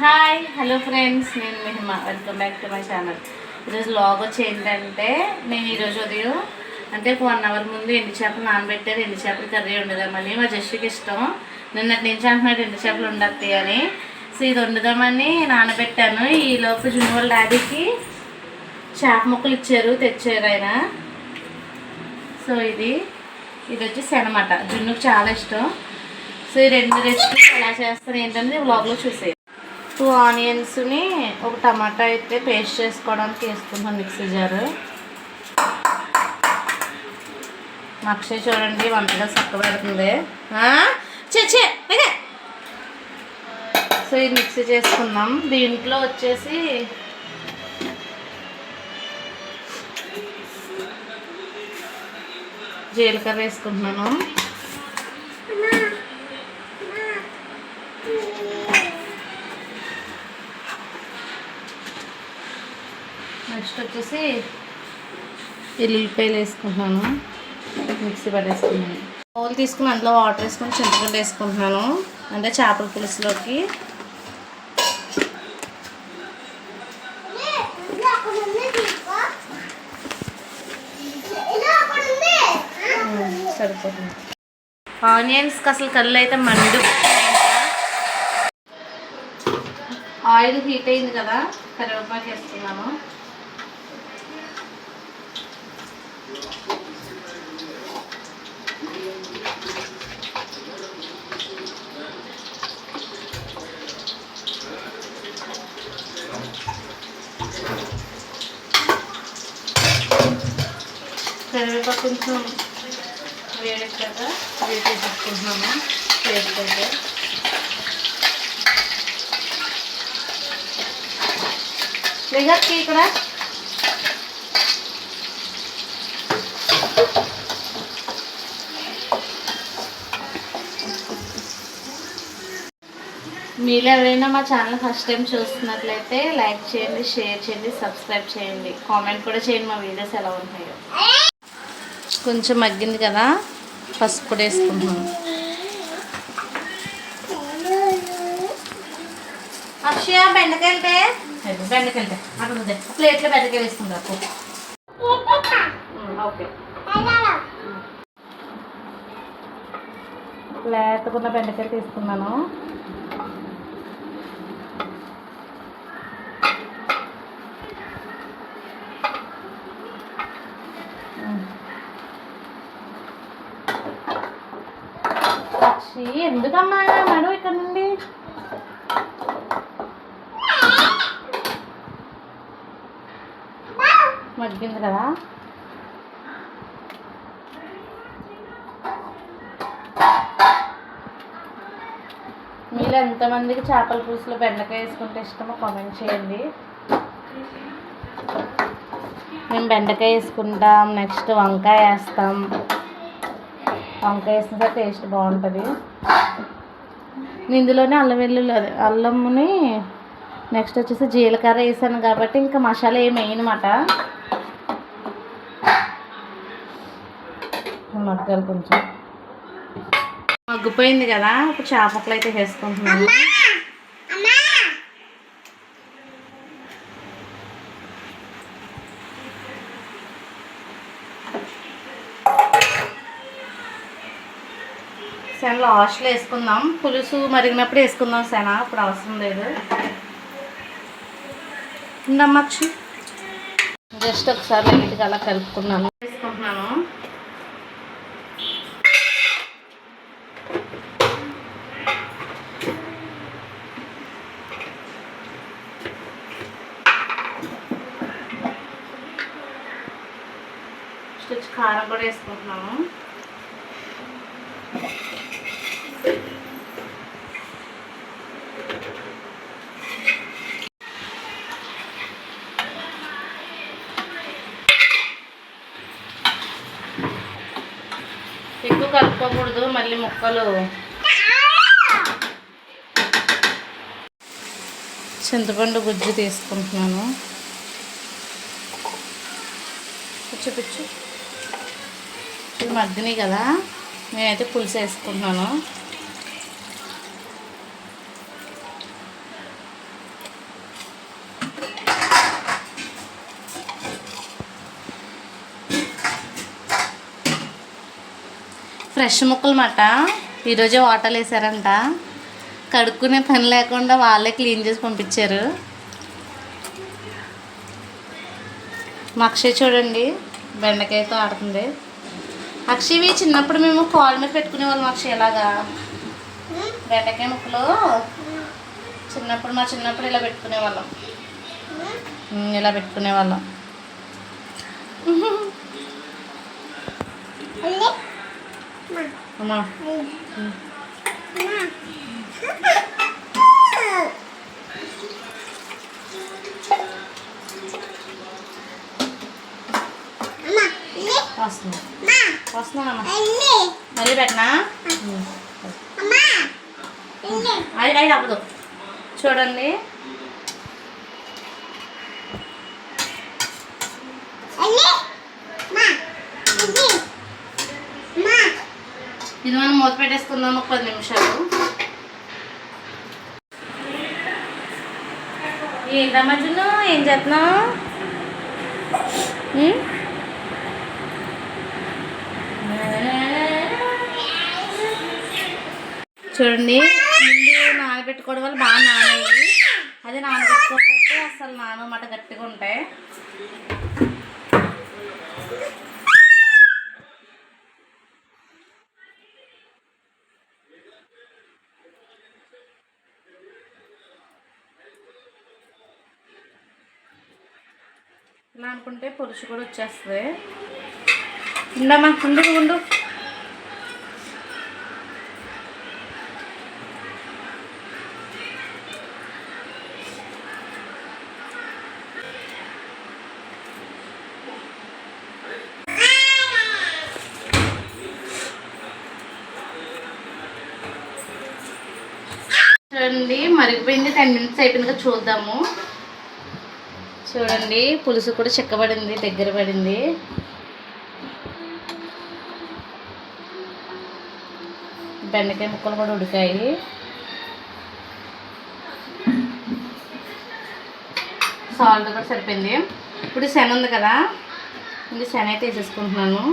Hi hello friends, నేను Mahima. Welcome back to my channel. ఈరోజు vlog వచ్చి ఏంటంటే, నేను ఈరోజు ఉదయం అంటే 1 అవర్ ముందు ఎండు చేపలు నానబెట్టారు. ఎండు చేపలు కర్రీ వండుదామని మా జస్ట్కి ఇష్టం. నిన్నటి నుంచి అంటున్నాడు ఎండు చేపలు ఉండద్ది అని. సో ఇది వండుదామని నానబెట్టాను. ఈలోపు జున్ను వాళ్ళ డాడీకి చేప ముక్కలు తెచ్చారు ఆయన. సో ఇది వచ్చేసి అనమాట, జున్నుకు చాలా ఇష్టం. సో ఈ 2 రెసిపీస్ ఎలా చేస్తాను ఏంటనేది వ్లాగ్లో చూసేది. 2 ఆనియన్స్ని ఒక టమాటా అయితే పేస్ట్ చేసుకోవడానికి వేసుకుంటాం మిక్సీ జారు. మక్షి చూడండి వంటగా చక్క పెడుతుంది. సో ఇది మిక్సీ చేసుకుందాం. దీంట్లో వచ్చేసి జీలకర్ర వేసుకుంటున్నాను. నెక్స్ట్ వచ్చేసి ఎల్లుల్లిపాయలు వేసుకుంటున్నాను. మిక్సీ పట్టేసుకున్నాను. బౌల్ తీసుకుని అందులో వాటర్ వేసుకొని చింతపండు వేసుకుంటున్నాను, అంటే చేపల పులుసులోకి. సరిపోతుంది. ఆనియన్స్కి అసలు కళ్ళు అయితే మండు. ఆయిల్ హీట్ అయింది కదా, కరివేపాకు వేస్తున్నాను. కరివేపాకు కొంచెం వేడెక్కాక వేడి చేసుకుంటున్నాము. వేడికైతే లేగకి ఇక్కడ మీరు ఎవరైనా మా ఛానల్ ఫస్ట్ టైం చూస్తున్నట్లయితే లైక్ చేయండి, షేర్ చేయండి, సబ్స్క్రైబ్ చేయండి, కామెంట్ కూడా చేయండి మా వీడియోస్ ఎలా ఉన్నాయో. కొంచెం మగ్గింది కదా, పసుపు కూడా వేసుకుంటున్నాను. అక్షయ బెండకాయలతే అక్కడ ప్లేట్లో బెండకాయలు వేసుకుంటారు. ఓకే, లేతకున్న బెండకాయలు తీసుకున్నాను. ఎందుకమ్మా మడు ఇక్కడ నుండి మగ్గింది కదా. మీరు ఎంతమందికి చేపల పులుసులో బెండకాయ వేసుకుంటే ఇష్టమో కామెంట్ చేయండి. మేము బెండకాయ వేసుకుంటాం, నెక్స్ట్ వంకాయ వేస్తాం. వంకాయ వేసిన తర్వాత టేస్ట్ బాగుంటుంది. ఇందులోనే అల్లముని నెక్స్ట్ వచ్చేసి జీలకర్ర వేసాను కాబట్టి ఇంకా మసాలా ఏమి వేయనమాట. మగ్గాలి, కొంచెం మగ్గిపోయింది కదా. ఇప్పుడు చేప ముక్కలు అయితే వేసుకుంటున్నాను. శన లాస్ట్లో వేసుకుందాం, పులుసు మరిగినప్పుడు వేసుకుందాం శన, ఇప్పుడు అవసరం లేదు. ఉండమ్మక్షి జస్ట్ ఒకసారి లైట్గా అలా కలుపుకున్నాను. వేసుకుంటున్నాను. కారం కూడా వేసుకుంటున్నాము. ఎక్కువ కలుపుకోకూడదు, మళ్ళీ ముక్కలు. చింతపండు గుజ్జు తీసుకుంటున్నాను. పిచ్చు ఇది మగ్గినాయి కదా, నేనైతే పులుసు వేసుకుంటున్నాను. ఫ్రెష్ ముక్కలు మాట ఈరోజే వాటర్లు వేసారంట. కడుక్కునే పని లేకుండా వాళ్ళే క్లీన్ చేసి పంపించారు. మా అక్షయ్ చూడండి బెండకాయతో ఆడుతుంది. అక్షయవి చిన్నప్పుడు మేము కాల్ మీద పెట్టుకునే వాళ్ళం. అక్షయ్ ఎలాగా బెండకాయ ముక్కలు చిన్నప్పుడు ఇలా పెట్టుకునే వాళ్ళం. ఇలా పెట్టుకునే వాళ్ళం. అమ్మా వస్తున్నానమ్మా మళ్ళీ పెట్టనా? అది అవ్వదు. చూడండి ఇది మనం మూత పెట్టేసుకుందాం ఒక 10 నిమిషాలు. ఏంటా మధ్యలో ఏం చేస్తున్నావు? చూడండి ముందు నానబెట్టుకోవడం వల్ల బాగా నానయ్యి. అదే నానబెట్టుకోకపోతే అసలు నానమాట గట్టిగా ఉంటాయి. ఇలా అనుకుంటే పులుసు కూడా వచ్చేస్తుంది. ఉండమ్మా ఉండు. చూడండి మరిగిపోయింది. 10 మినిట్స్ అయిపోయిందిగా చూద్దాము. చూడండి పులుసు కూడా చిక్కబడింది, దగ్గర పడింది. బెండకాయ ముక్కలు కూడా ఉడికాయి. సాల్ట్ కూడా సరిపోయింది. ఇప్పుడు శన ఉంది కదా, ఇది శన అయితే వేసేసుకుంటున్నాను.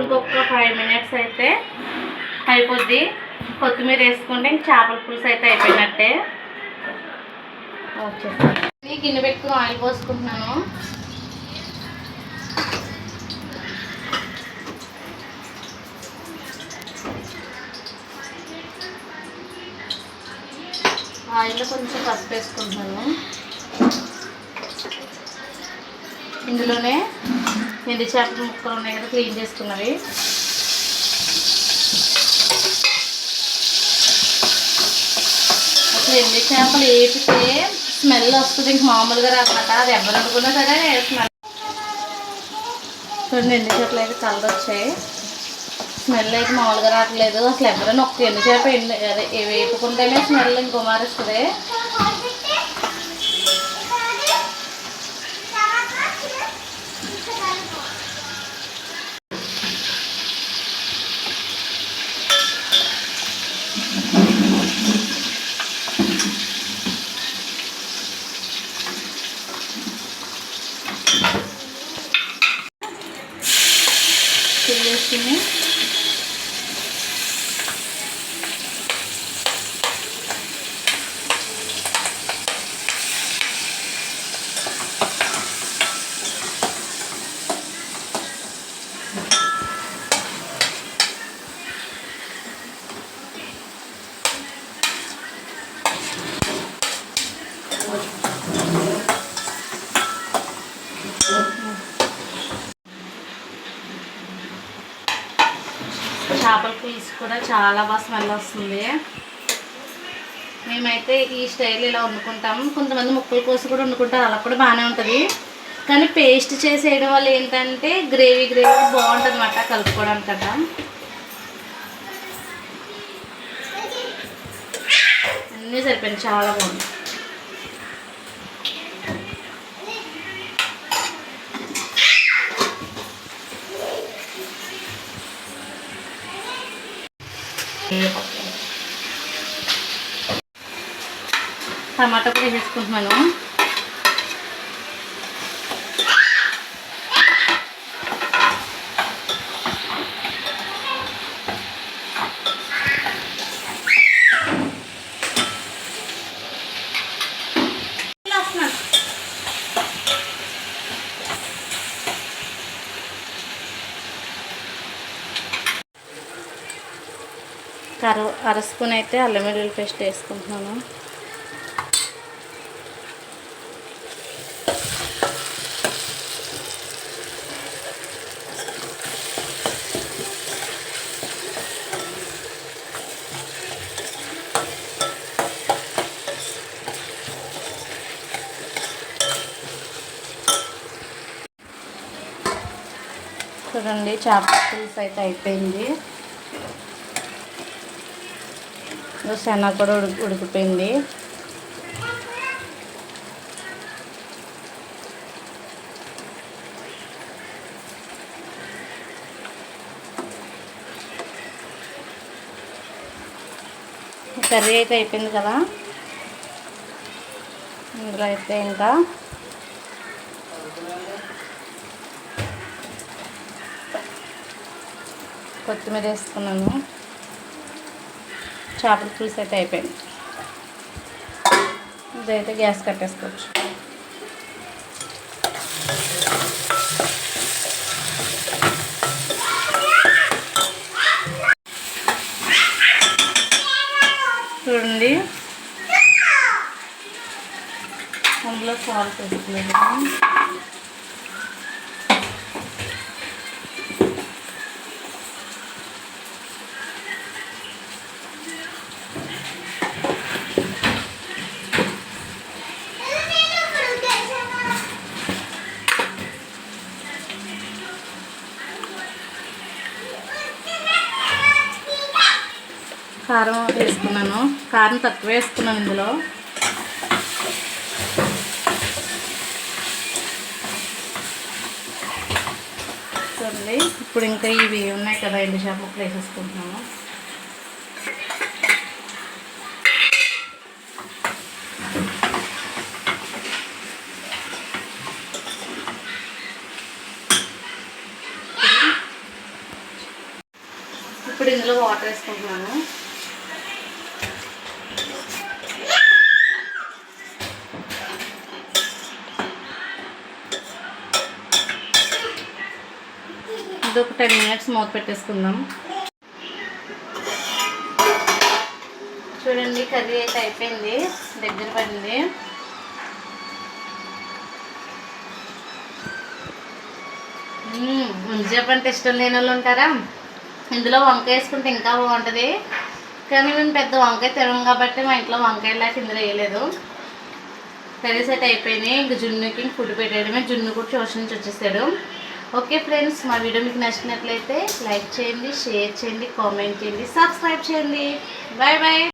ఇంకొక 5 మినిట్స్ అయితే అయిపోద్ది. కొత్తిమీర వేసుకుంటే చేపల పులుసు అయితే అయిపోయినట్టే. వచ్చేసి గిన్నె పెట్టుకుని ఆయిల్ పోసుకుంటున్నాను. ఆయిల్లో కొంచెం పసుపు వేసుకుంటున్నాను. ఇందులోనే ఎండు చేపల ముక్కలు ఉన్నాయి కదా క్లీన్ చేసుకున్నవి. అసలు ఎండు చేపలు వేపితే స్మెల్ వస్తుంది, ఇంక మామూలుగా రాకుండా. అది ఎవరు అనుకున్నా సరే స్మెల్. చూడండి ఎండు చేపలు అయితే కలర్ వచ్చాయి. స్మెల్ అయితే మామూలుగా రావట్లేదు. అసలు ఎవరైనా ఒక్క ఎండు చేప అదే వేపుకుంటేనే స్మెల్ ఇంకో మారుస్తుంది. వేసుకుని చేపల పులుసు కూడా చాలా బాగా స్మెల్ వస్తుంది. మేమైతే ఈ స్టైల్ ఇలా వండుకుంటాం. కొంతమంది ముక్కలు కోసి కూడా వండుకుంటారు, అలా కూడా బాగానే ఉంటుంది. కానీ పేస్ట్ చేసేయడం వల్ల ఏంటంటే గ్రేవీ బాగుంటుంది అన్నమాట కలుపుకోవడానికి కదా. అన్నీ సరిపోయింది, చాలా బాగుంది. టమాటా కూడా వేసుకుంటున్నాను. అర స్పూన్ అయితే అల్లం వెల్లుల్లి పేస్ట్ వేసుకుంటున్నాను. చూడండి చేపల పులుసు అయితే అయిపోయింది. శనగ కూడా ఉడికిపోయింది. కర్రీ అయితే అయిపోయింది కదా. ఇందులో అయితే ఇంకా కొత్తిమీర వేసుకున్నాను. చేపల పులుసు అయితే అయిపోయింది. ఇదైతే గ్యాస్ కట్టేసుకోవచ్చు. చూడండి అందులో సాల్ట్ వేసుకోలేదు. కారం వేసుకున్నాను. కారం తక్కువ వేసుకున్నాను ఇందులో. చూడండి ఇప్పుడు ఇంకా ఇవి ఉన్నాయి కదా ఎండు చేప ముక్కలు వేసేసుకుంటున్నాము. ఇప్పుడు ఇందులో వాటర్ వేసుకుంటున్నాను. ఇది ఒక 10 minutes మూత పెట్టేసుకుందాం. చూడండి కర్రీ అయితే అయిపోయింది, దగ్గర పడింది. ముంజేప అంటే ఇష్టం లేని వాళ్ళు ఉంటారా? ఇందులో వంకాయ వేసుకుంటే ఇంకా బాగుంటుంది. కానీ మేము పెద్ద వంకాయ తినము కాబట్టి మా ఇంట్లో వంకాయ లేక ఇందులో వేయలేదు. కర్రీస్ అయితే అయిపోయినాయి. ఇంక జున్నుకి ఫుడ్ పెట్టేయడమే. జున్ను కూడా ట్యూషన్ నుంచి వచ్చేసాడు. ఓకే ఫ్రెండ్స్, మా వీడియో మీకు నచ్చినట్లయితే లైక్ చేయండి, షేర్ చేయండి, కామెంట్ చేయండి, సబ్స్క్రైబ్ చేయండి. Bye bye.